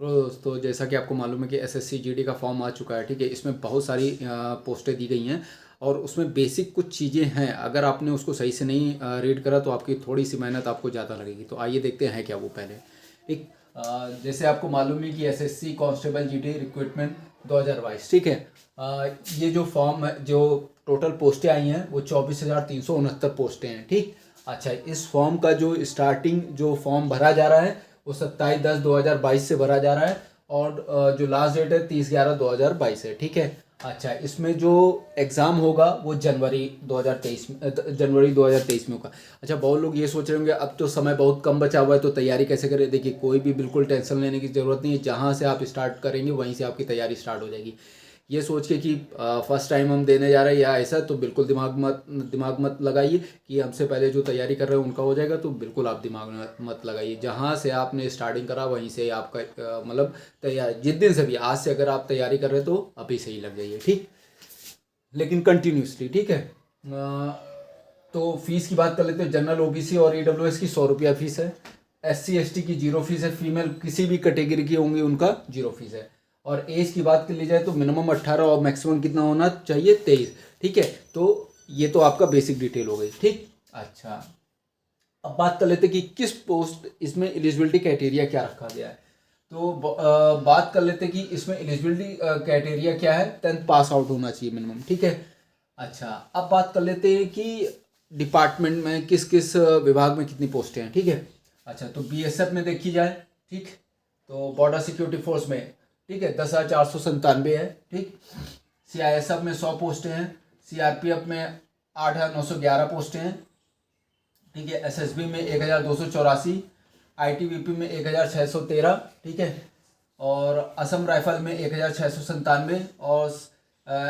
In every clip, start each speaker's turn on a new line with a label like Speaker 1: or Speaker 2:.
Speaker 1: दोस्तों जैसा कि आपको मालूम है कि एसएससी जीडी का फॉर्म आ चुका है, ठीक है। इसमें बहुत सारी पोस्टें दी गई हैं और उसमें बेसिक कुछ चीज़ें हैं, अगर आपने उसको सही से नहीं रीड करा तो आपकी थोड़ी सी मेहनत आपको ज़्यादा लगेगी। तो आइए देखते हैं क्या वो पहले। एक जैसे आपको मालूम है कि एसएससी कांस्टेबल जीडी रिक्रूटमेंट 2022, ठीक है। ये जो फॉर्म है, जो टोटल पोस्टें आई हैं वो 24,369 पोस्टें हैं, ठीक। अच्छा, इस फॉर्म का जो स्टार्टिंग जो फॉर्म भरा जा रहा है वो 27/10/2022 से भरा जा रहा है और जो लास्ट डेट है 30/11/2022 है, ठीक है। अच्छा, इसमें जो एग्ज़ाम होगा वो जनवरी 2023 में होगा। अच्छा, बहुत लोग ये सोच रहे होंगे अब तो समय बहुत कम बचा हुआ है तो तैयारी कैसे करें। देखिए, कोई भी बिल्कुल टेंशन लेने की ज़रूरत नहीं है, जहाँ से आप स्टार्ट करेंगे वहीं से आपकी तैयारी स्टार्ट हो जाएगी। ये सोच के कि फर्स्ट टाइम हम देने जा रहे हैं या ऐसा, तो बिल्कुल दिमाग मत लगाइए कि हमसे पहले जो तैयारी कर रहे हैं उनका हो जाएगा, तो बिल्कुल आप दिमाग मत लगाइए। जहाँ से आपने स्टार्टिंग करा वहीं से आपका मतलब तैयारी जिस दिन से भी, आज से अगर आप तैयारी कर रहे हैं तो अभी से ही लग जाइए, ठीक, लेकिन कंटिन्यूसली, ठीक है। तो फीस की बात कर लेते हैं। जनरल ओबीसी और ईडब्ल्यूएस की 100 रुपया फीस है। एससी एसटी की 0 फीस है। फीमेल किसी भी कैटेगरी की होंगी उनका 0 फीस है। और एज की बात कर ली जाए तो मिनिमम 18 और मैक्सिमम कितना होना चाहिए 23, ठीक है। तो ये तो आपका बेसिक डिटेल हो गई, ठीक। अच्छा, अब बात कर लेते हैं कि किस पोस्ट इसमें एलिजिबिलिटी क्राइटेरिया क्या रखा गया है। तो बात कर लेते हैं कि इसमें एलिजिबिलिटी क्राइटेरिया क्या है। 10th पास आउट होना चाहिए मिनिमम, ठीक है। अच्छा, अब बात कर लेते हैं कि डिपार्टमेंट में किस किस विभाग में कितनी पोस्टें हैं, ठीक है। अच्छा, तो बीएसएफ में देखी जाए, ठीक, तो बॉर्डर सिक्योरिटी फोर्स में, ठीक है, 10,497 है, ठीक। सीआईएसएफ में 100 पोस्टें हैं। सीआरपीएफ में 8,911 पोस्टें हैं, ठीक है। एसएसबी में 1,284, आईटीबीपी में 1,613, ठीक है। और असम राइफल में 1,697 और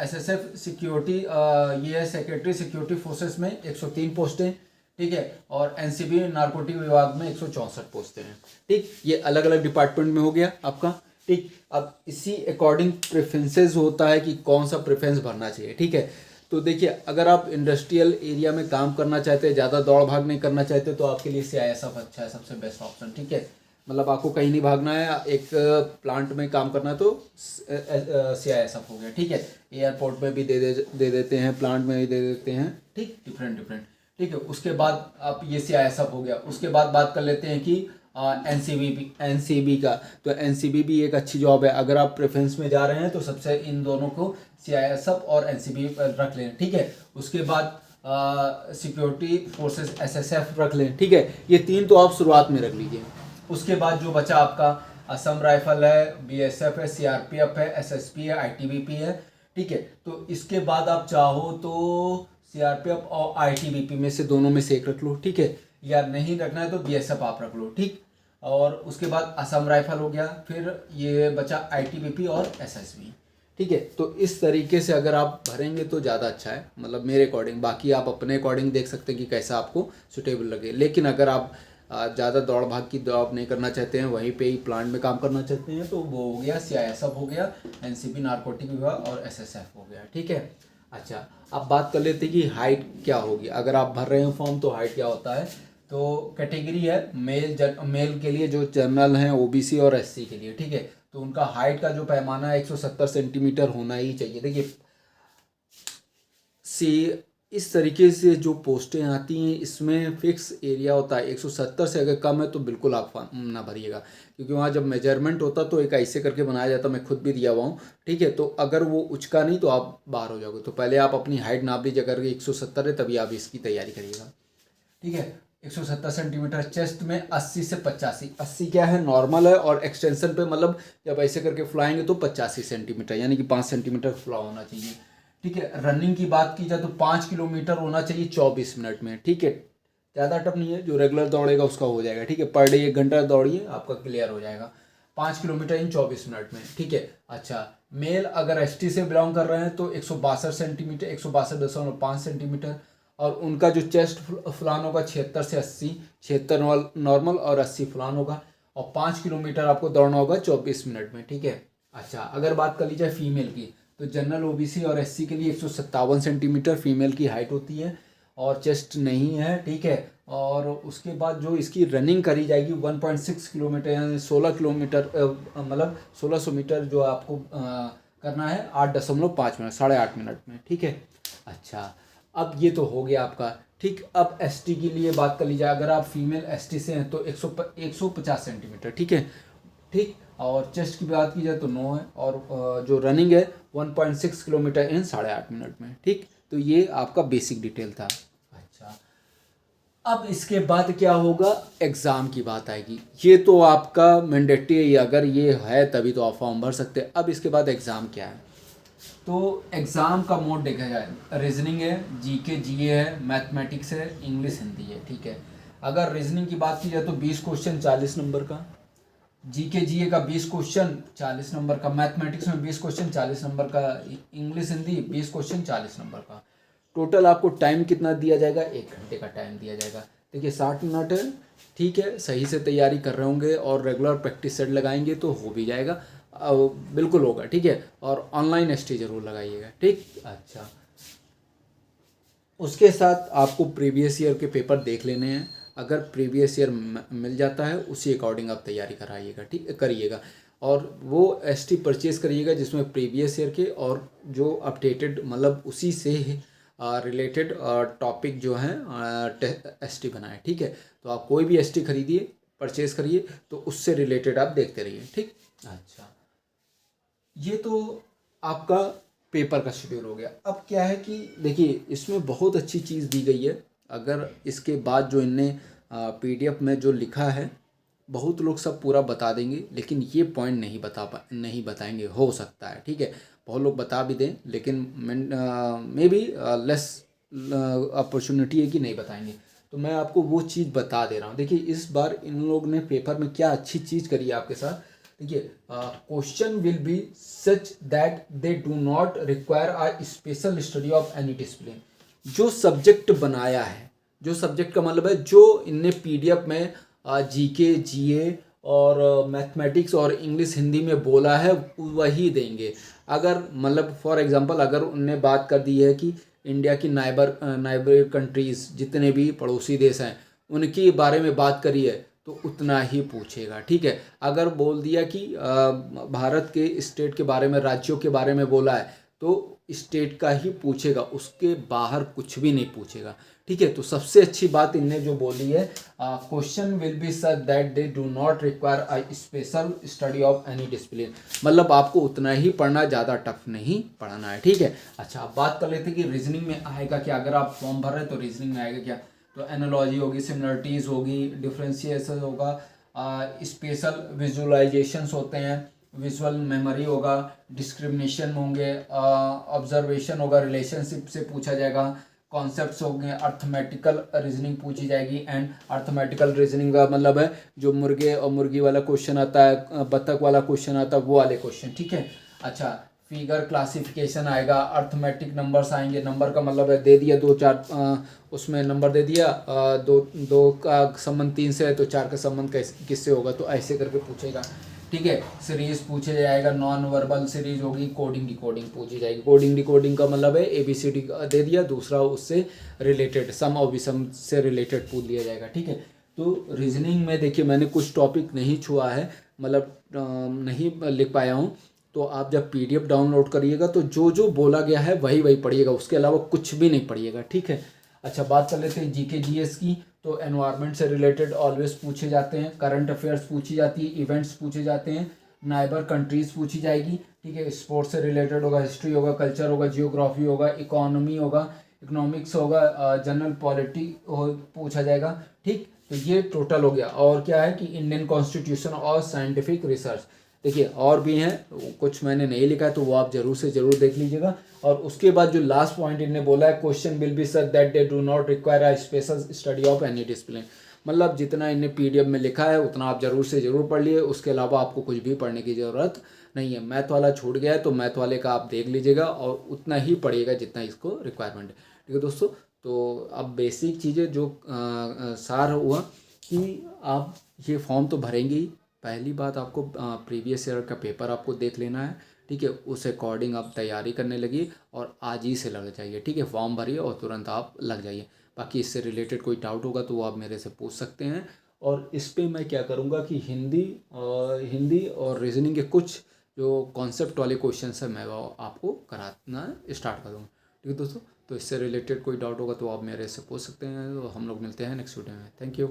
Speaker 1: एसएसएफ सिक्योरिटी ये है सेक्रेटरी सिक्योरिटी फोर्सेस में 103 पोस्टें, ठीक है। और एनसीबी नारकोटिक विभाग में 164 पोस्टें हैं, ठीक। ये अलग अलग डिपार्टमेंट में हो गया आपका, ठीक। अब इसी अकॉर्डिंग प्रेफरेंसेस होता है कि कौन सा प्रेफरेंस भरना चाहिए, ठीक है। तो देखिए, अगर आप इंडस्ट्रियल एरिया में काम करना चाहते हैं, ज़्यादा दौड़ भाग नहीं करना चाहते, तो आपके लिए सीआईएसएफ अच्छा है, सबसे बेस्ट ऑप्शन, ठीक है। मतलब आपको कहीं नहीं भागना है, एक प्लांट में काम करना है तो सीआईएसएफ हो गया, ठीक है। एयरपोर्ट में भी दे देते हैं, प्लांट में भी दे देते हैं, ठीक, डिफरेंट, ठीक है। उसके बाद आप ये सीआईएसएफ हो गया। उसके बाद बात कर लेते हैं कि एनसीबी का। तो एनसीबी भी एक अच्छी जॉब है। अगर आप प्रेफरेंस में जा रहे हैं तो सबसे इन दोनों को सीआईएसएफ और एनसीबी रख लें, ठीक है। उसके बाद सिक्योरिटी फोर्सेस एसएसएफ रख लें, ठीक है। ये 3 तो आप शुरुआत में रख लीजिए। उसके बाद जो बचा आपका असम राइफल है, बीएसएफ है, सीआरपीएफ है, एसएसपी है, आईटीबीपी है, ठीक है। तो इसके बाद आप चाहो तो सीआरपीएफ और आईटीबीपी में से दोनों में से एक रख लो, ठीक है। या नहीं रखना है तो बीएसएफ आप रख लो, ठीक। और उसके बाद असम राइफल हो गया, फिर ये बचा आईटीबीपी और एसएसबी, ठीक है। तो इस तरीके से अगर आप भरेंगे तो ज़्यादा अच्छा है, मतलब मेरे अकॉर्डिंग। बाकी आप अपने अकॉर्डिंग देख सकते हैं कि कैसा आपको सुटेबल लगे। लेकिन अगर आप ज़्यादा दौड़ भाग की जॉब नहीं करना चाहते हैं, वहीं पे ही प्लांट में काम करना चाहते हैं, तो वो हो गया सीआईएसएफ हो गया, एनसीबी नारकोटिक विभाग और एसएसएफ हो गया, ठीक है। अच्छा, अब बात कर लेते हैं कि हाइट क्या होगी। अगर आप भर रहे हैं फॉर्म तो हाइट क्या होता है। तो कैटेगरी है मेल के लिए जो जनरल हैं, ओबीसी और एससी के लिए, ठीक है। तो उनका हाइट का जो पैमाना है 170 सेंटीमीटर होना ही चाहिए। देखिए, इस तरीके से जो पोस्टें आती हैं इसमें फिक्स एरिया होता है। 170 से अगर कम है तो बिल्कुल आप ना भरिएगा, क्योंकि वहाँ जब मेजरमेंट होता तो एक ऐसे करके बनाया जाता, मैं खुद भी दिया हुआ हूँ, ठीक है। तो अगर वो उचका नहीं तो आप बाहर हो जाओगे। तो पहले आप अपनी हाइट नाप लीजिए, अगर 170 है तभी आप इसकी तैयारी करिएगा, ठीक है। 170 सेंटीमीटर। चेस्ट में 80 से 85। 80 क्या है, नॉर्मल है, और एक्सटेंशन पे मतलब जब ऐसे करके फुलाएंगे तो 85 सेंटीमीटर, यानी कि 5 सेंटीमीटर फुला होना चाहिए, ठीक है। रनिंग की बात की जाए तो 5 किलोमीटर होना चाहिए 24 मिनट में, ठीक है। ज़्यादा टफ नहीं है, जो रेगुलर दौड़ेगा उसका हो जाएगा, ठीक है। पर डे 1 घंटा दौड़िए, आपका क्लियर हो जाएगा 5 किलोमीटर इन 24 मिनट में, ठीक है। अच्छा, मेल अगर एसटी से बिलोंग कर रहे हैं तो 162 सेंटीमीटर, 162.5 सेंटीमीटर। और उनका जो चेस्ट फुलान होगा 76 से 80, 76 नॉर्मल और 80 फुलान होगा। और 5 किलोमीटर आपको दौड़ना होगा 24 मिनट में, ठीक है। अच्छा, अगर बात कर ली जाए फीमेल की, तो जनरल ओबीसी और एससी के लिए 157 सेंटीमीटर फीमेल की हाइट होती है, और चेस्ट नहीं है, ठीक है। और उसके बाद जो इसकी रनिंग करी जाएगी 1.6 किलोमीटर यानी 16 किलोमीटर मतलब 1600 मीटर जो आपको करना है 8.5 मिनट 8.5 मिनट में, ठीक है। अच्छा, अब ये तो हो गया आपका, ठीक। अब एसटी के लिए बात कर ली जाए, अगर आप फीमेल एसटी से हैं तो 150 सेंटीमीटर, ठीक है, ठीक। और चेस्ट की बात की जाए तो 9 है, और जो रनिंग है 1.6 किलोमीटर इन 8.5 मिनट में, ठीक। तो ये आपका बेसिक डिटेल था। अच्छा, अब इसके बाद क्या होगा, एग्ज़ाम की बात आएगी। ये तो आपका मैंडेटरी है, अगर ये है तभी तो आप फॉर्म भर सकते हैं। अब इसके बाद एग्ज़ाम क्या है, तो एग्ज़ाम का मोड देखा जाए, रीजनिंग है, जीके जीए है, मैथमेटिक्स है, इंग्लिश हिंदी है, ठीक है। अगर रीजनिंग की बात की जाए तो 20 क्वेश्चन 40 नंबर का, जीके जीए का 20 क्वेश्चन 40 नंबर का, मैथमेटिक्स में 20 क्वेश्चन 40 नंबर का, इंग्लिश हिंदी 20 क्वेश्चन 40 नंबर का। टोटल आपको टाइम कितना दिया जाएगा, 1 घंटे का टाइम दिया जाएगा। देखिए 60 मिनट है, ठीक है। सही से तैयारी कर रहे होंगे और रेगुलर प्रैक्टिस सेट लगाएंगे तो हो भी जाएगा, बिल्कुल होगा, ठीक है। और ऑनलाइन एसटी जरूर लगाइएगा, ठीक। अच्छा, उसके साथ आपको प्रीवियस ईयर के पेपर देख लेने हैं। अगर प्रीवियस ईयर मिल जाता है उसी अकॉर्डिंग आप तैयारी कराइएगा, ठीक करिएगा। और वो एसटी परचेज करिएगा जिसमें प्रीवियस ईयर के और जो अपडेटेड मतलब उसी से रिलेटेड टॉपिक जो हैं एसटी बनाए, ठीक है। तो आप कोई भी एसटी खरीदिए, परचेज करिए, तो उससे रिलेटेड आप देखते रहिए, ठीक। अच्छा, ये तो आपका पेपर का शेड्यूल हो गया। अब क्या है कि देखिए इसमें बहुत अच्छी चीज़ दी गई है। अगर इसके बाद जो इनने पीडीएफ में जो लिखा है, बहुत लोग सब पूरा बता देंगे लेकिन ये पॉइंट नहीं बताएंगे, हो सकता है, ठीक है। बहुत लोग बता भी दें लेकिन मे बी लेस अपॉर्चुनिटी है कि नहीं बताएंगे। तो मैं आपको वो चीज़ बता दे रहा हूँ। देखिए इस बार इन लोग ने पेपर में क्या अच्छी चीज़ करी है आपके साथ। देखिए question will be such that they do not require a special study of any discipline. जो सब्जेक्ट बनाया है, जो सब्जेक्ट का मतलब है जो इनने पीडीएफ में जीके जीए और मैथमेटिक्स और इंग्लिश हिंदी में बोला है वही देंगे। अगर मतलब फॉर एग्जांपल अगर उनने बात कर दी है कि इंडिया की नाइबर कंट्रीज़ जितने भी पड़ोसी देश हैं उनके बारे में बात करी है तो उतना ही पूछेगा, ठीक है। अगर बोल दिया कि भारत के स्टेट के बारे में, राज्यों के बारे में बोला है तो स्टेट का ही पूछेगा, उसके बाहर कुछ भी नहीं पूछेगा, ठीक है। तो सबसे अच्छी बात इनने जो बोली है, question will be such that they do not require a special study of any discipline. मतलब आपको उतना ही पढ़ना, ज़्यादा टफ नहीं पढ़ना है, ठीक है। अच्छा, अब बात कर लेते हैं कि रीजनिंग में आएगा क्या। अगर आप फॉर्म भर रहे हैं तो रीजनिंग में आएगा क्या, तो एनालॉजी होगी, सिमिलरिटीज़ होगी, डिफ्रेंशिएशन होगा, स्पेशल विजुअलाइजेशंस होते हैं, विजुअल मेमोरी होगा, डिस्क्रिमिनेशन होंगे, ऑब्जर्वेशन होगा, रिलेशनशिप से पूछा जाएगा, कॉन्सेप्ट्स होंगे, अर्थमेटिकल रीजनिंग पूछी जाएगी। एंड अर्थमेटिकल रीजनिंग का मतलब है जो मुर्गे और मुर्गी वाला क्वेश्चन आता है, बतख वाला क्वेश्चन आता है, वो वाले क्वेश्चन, ठीक है। अच्छा, फिगर क्लासिफिकेशन आएगा, अर्थमेटिक नंबर्स आएंगे। नंबर का मतलब है दे दिया 2 4 उसमें नंबर दे दिया, दो दो का संबंध 3 से है तो 4 का संबंध किससे होगा, तो ऐसे करके पूछेगा, ठीक है। सीरीज पूछे जाएगा, नॉन वर्बल सीरीज होगी, कोडिंग डिकोडिंग पूछी जाएगी। कोडिंग डिकोडिंग का मतलब है ABCD दे दिया, दूसरा उससे रिलेटेड सम और विषम से रिलेटेड पूछ लिया जाएगा, ठीक है। तो रीजनिंग में देखिए मैंने कुछ टॉपिक नहीं छुआ है, मतलब नहीं लिख पाया हूँ। तो आप जब PDF डाउनलोड करिएगा तो जो जो बोला गया है वही वही पढ़िएगा, उसके अलावा कुछ भी नहीं पढ़िएगा, ठीक है। अच्छा, बात कर लेते हैं जीके जीएस की। तो एनवायरनमेंट से रिलेटेड ऑलवेज पूछे जाते हैं, करंट अफेयर्स पूछी जाती है, इवेंट्स पूछे जाते हैं, नाइबर कंट्रीज़ पूछी जाएगी, ठीक है। स्पोर्ट्स से रिलेटेड होगा, हिस्ट्री होगा, कल्चर होगा, जियोग्राफी होगा, इकोनॉमी होगा, इकोनॉमिक्स होगा, जनरल पॉलिटी पूछा जाएगा, ठीक। तो ये टोटल हो गया। और क्या है कि इंडियन कॉन्स्टिट्यूशन और साइंटिफिक रिसर्च। देखिए और भी हैं, कुछ मैंने नहीं लिखा है तो वो आप जरूर से ज़रूर देख लीजिएगा। और उसके बाद जो लास्ट पॉइंट इन्होंने बोला है, question will be such that they do not require a special study of any discipline. मतलब जितना इन्हें PDF में लिखा है उतना आप जरूर से ज़रूर पढ़ लिए, उसके अलावा आपको कुछ भी पढ़ने की ज़रूरत नहीं है। मैथ वाला छूट गया है तो मैथ वाले का आप देख लीजिएगा और उतना ही पढ़िएगा जितना इसको रिक्वायरमेंट है, ठीक है दोस्तों। तो अब बेसिक चीज़ें जो सार हुआ कि आप ये फॉर्म तो भरेंगे ही। पहली बात आपको प्रीवियस ईयर का पेपर आपको देख लेना है, ठीक है। उस अकॉर्डिंग आप तैयारी करने लगिए और आज ही से लग जाइए, ठीक है। फॉर्म भरिए और तुरंत आप लग जाइए। बाकी इससे रिलेटेड कोई डाउट होगा तो वो आप मेरे से पूछ सकते हैं। और इस पे मैं क्या करूँगा कि हिंदी और रीजनिंग के कुछ जो कॉन्सेप्ट वाले क्वेश्चंस हैं मैं वो आपको कराना स्टार्ट कर दूँगा। ठीक है दोस्तों, तो इससे रिलेटेड कोई डाउट होगा तो आप मेरे से पूछ सकते हैं। तो हम लोग मिलते हैं नेक्स्ट वीडियो में। Thank you.